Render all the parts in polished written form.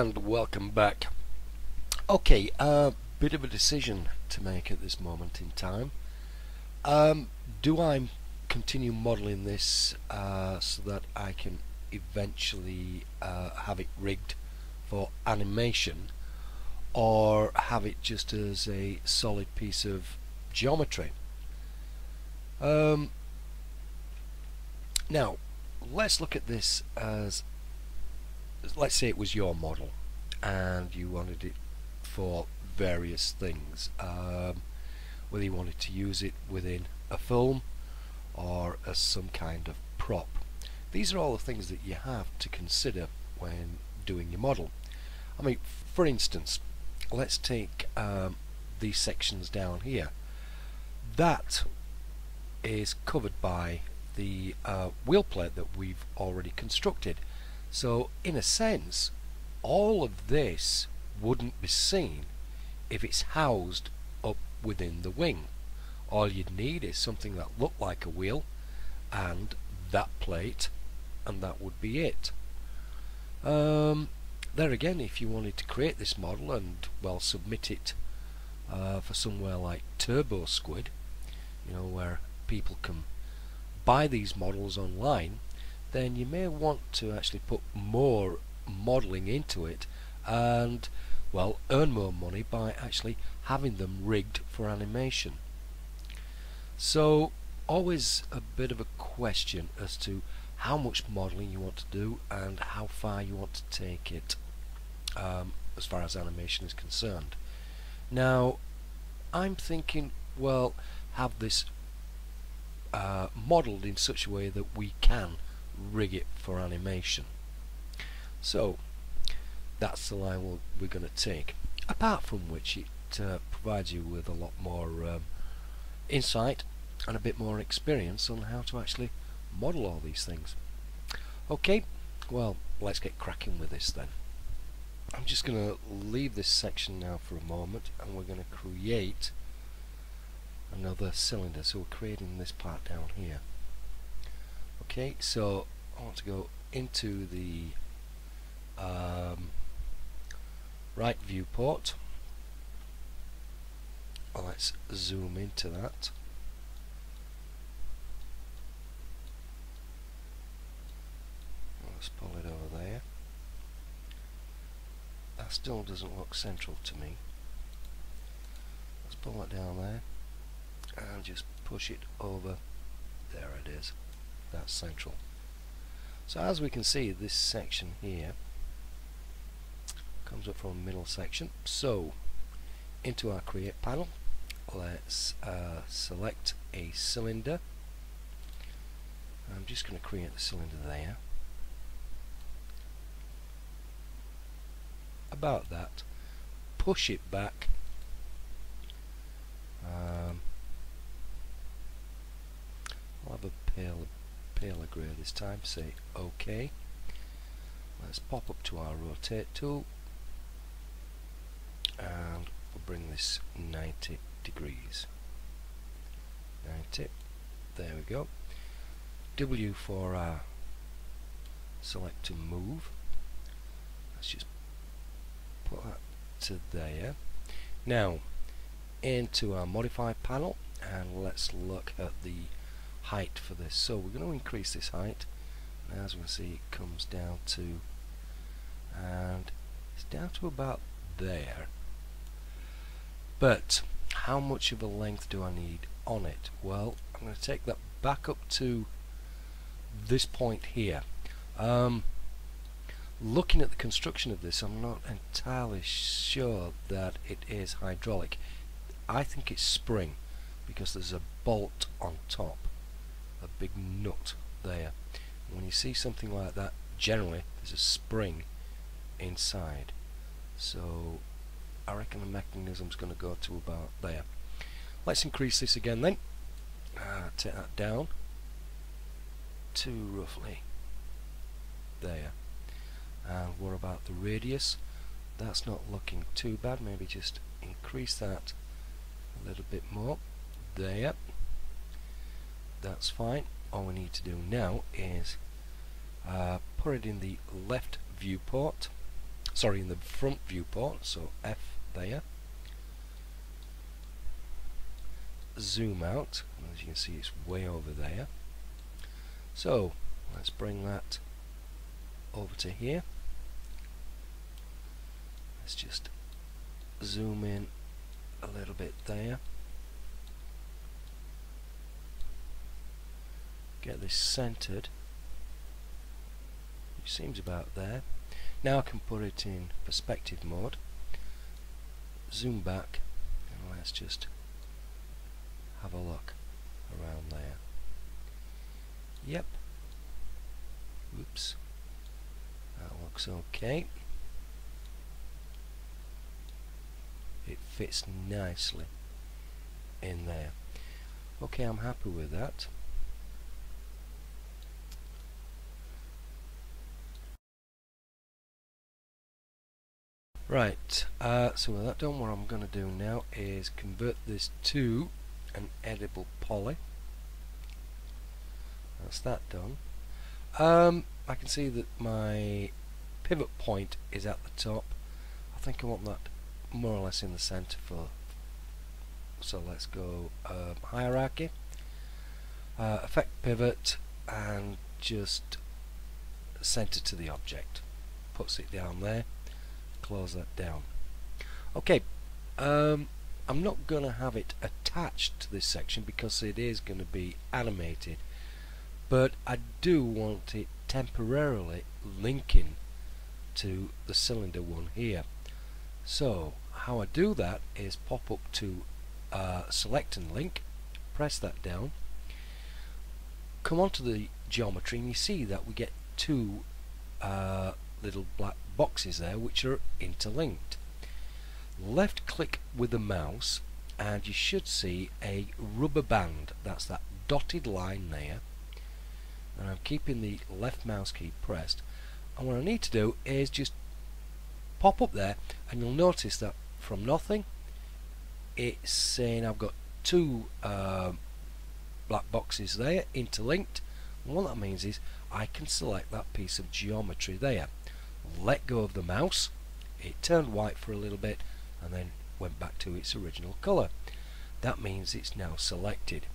and welcome back. Okay, a bit of a decision to make at this moment in time. Do I continue modelling this so that I can eventually have it rigged for animation, or have it just as a solid piece of geometry? Now, let's look at this as, let's say it was your model and you wanted it for various things, whether you wanted to use it within a film or as some kind of prop. These are all the things that you have to consider when doing your model. I mean, for instance, let's take these sections down here. That is covered by the wheel plate that we've already constructed. So in a sense, all of this wouldn't be seen if it's housed up within the wing. All you'd need is something that looked like a wheel and that plate, and that would be it. There again, if you wanted to create this model and, well, submit it for somewhere like Turbo Squid, you know, where people can buy these models online, then you may want to actually put more modelling into it and, well, earn more money by actually having them rigged for animation. So always a bit of a question as to how much modelling you want to do and how far you want to take it as far as animation is concerned. Now I'm thinking, well, have this modelled in such a way that we can rig it for animation. So that's the line we're going to take, apart from which it provides you with a lot more insight and a bit more experience on how to actually model all these things. Okay, well, let's get cracking with this then. I'm just going to leave this section now for a moment, and we're going to create another cylinder. So we're creating this part down here. Okay, so I want to go into the right viewport. Let's zoom into that. Let's pull it over there. That still doesn't look central to me. Let's pull it down there and just push it over. There it is. That's central. So as we can see, this section here comes up from the middle section. So into our create panel, let's select a cylinder. I'm just going to create the cylinder there. About that. Push it back. I'll have a paler grey this time. Say OK. Let's pop up to our rotate tool and we'll bring this 90 degrees. 90. There we go. W for our select to move. Let's just put that to there. Now into our modify panel, and let's look at the height for this. So we're going to increase this height, and as we can see, it comes down to, and it's down to about there. But how much of a length do I need on it? Well, I'm going to take that back up to this point here. Looking at the construction of this, I'm not entirely sure that it is hydraulic. I think it's spring, because there's a bolt on top, a big nut there. And when you see something like that, generally there's a spring inside. So I reckon the mechanism's going to go to about there. Let's increase this again then. Take that down to roughly there. And what about the radius? That's not looking too bad. Maybe just increase that a little bit more. There. That's fine. All we need to do now is put it in the left viewport. sorry, in the front viewport, so F there. Zoom out, and as you can see it's way over there. So let's bring that over to here. Let's just zoom in a little bit there. Get this centered, which seems about there. Now I can put it in perspective mode, zoom back, and let's just have a look around there. Yep. Oops. That looks okay. It fits nicely in there. Okay, I'm happy with that. Right, so with that done, what I'm going to do now is convert this to an edible poly. That's that done. I can see that my pivot point is at the top. I think I want that more or less in the center for, so let's go hierarchy, effect pivot, and just center to the object. Puts it down there. Close that down. Okay, I'm not going to have it attached to this section because it is going to be animated, but I do want it temporarily linking to the cylinder one here. So how I do that is pop up to select and link, press that down, come onto the geometry, and you see that we get two little black boxes there which are interlinked. Left click with the mouse and you should see a rubber band. That's that dotted line there, and I'm keeping the left mouse key pressed, and what I need to do is just pop up there, and you'll notice that from nothing it's saying I've got two black boxes there interlinked, and what that means is I can select that piece of geometry there, let go of the mouse, it turned white for a little bit and then went back to its original colour. That means it's now selected.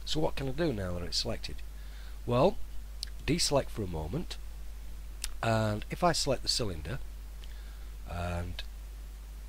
So what can I do now that it's selected? Well, deselect for a moment, and if I select the cylinder and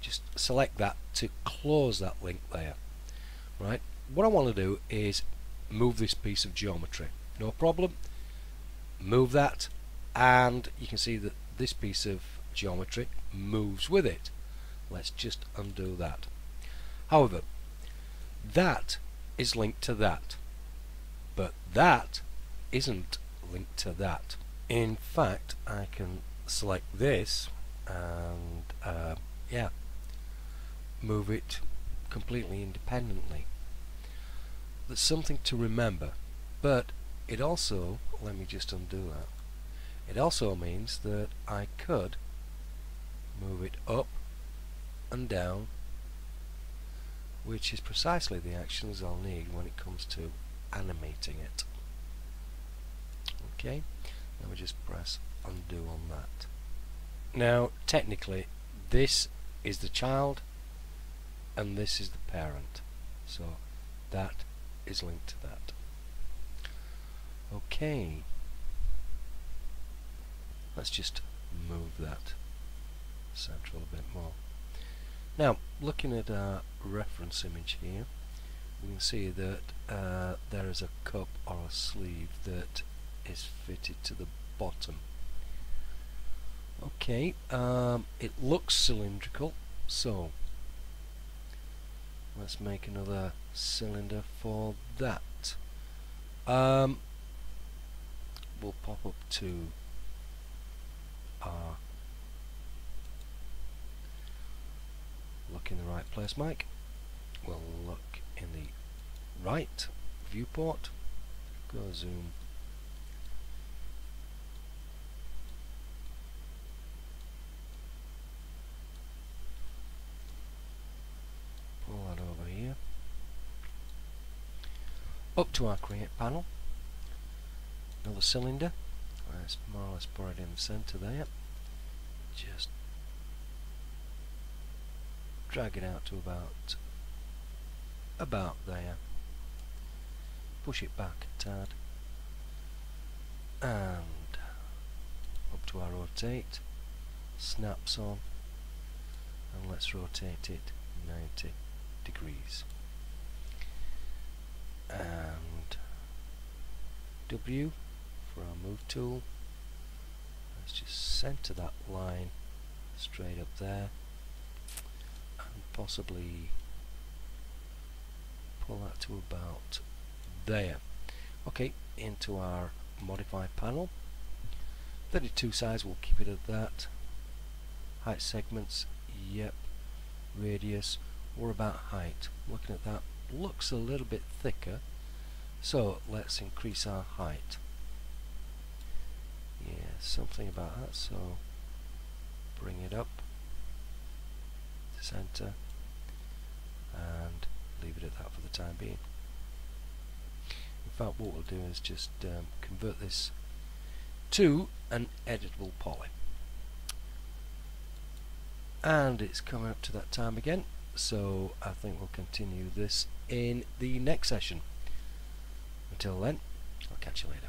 just select that to close that link there, right, what I want to do is move this piece of geometry. No problem, move that, and you can see that this piece of geometry moves with it. Let's just undo that. However, that is linked to that, but that isn't linked to that. In fact, I can select this and yeah, move it completely independently. That's something to remember, but it also, let me just undo that, it also means that I could move it up and down, which is precisely the actions I'll need when it comes to animating it. Okay, let me just press undo on that. Now technically this is the child and this is the parent, so that is linked to that. Okay, let's just move that center a bit more. Now, looking at our reference image here, we can see that there is a cup or a sleeve that is fitted to the bottom. Okay, it looks cylindrical, so let's make another cylinder for that. We'll pop up to our look in the right place, Mike. We'll look in the right viewport, go zoom, pull that over here, up to our create panel, another cylinder, let's more or less put it in the centre there, just drag it out to about there, push it back a tad, and up to our rotate, snaps on, and let's rotate it 90 degrees, and W for our move tool. Let's just center that line straight up there and possibly pull that to about there. Okay, into our modify panel. 32 size, we'll keep it at that. Height segments, yep. Radius, what about height? Looking at that, looks a little bit thicker, so let's increase our height. Yeah, something about that, so bring it up to center and leave it at that for the time being. In fact, what we'll do is just convert this to an editable poly. And it's coming up to that time again, so I think we'll continue this in the next session. Until then, I'll catch you later.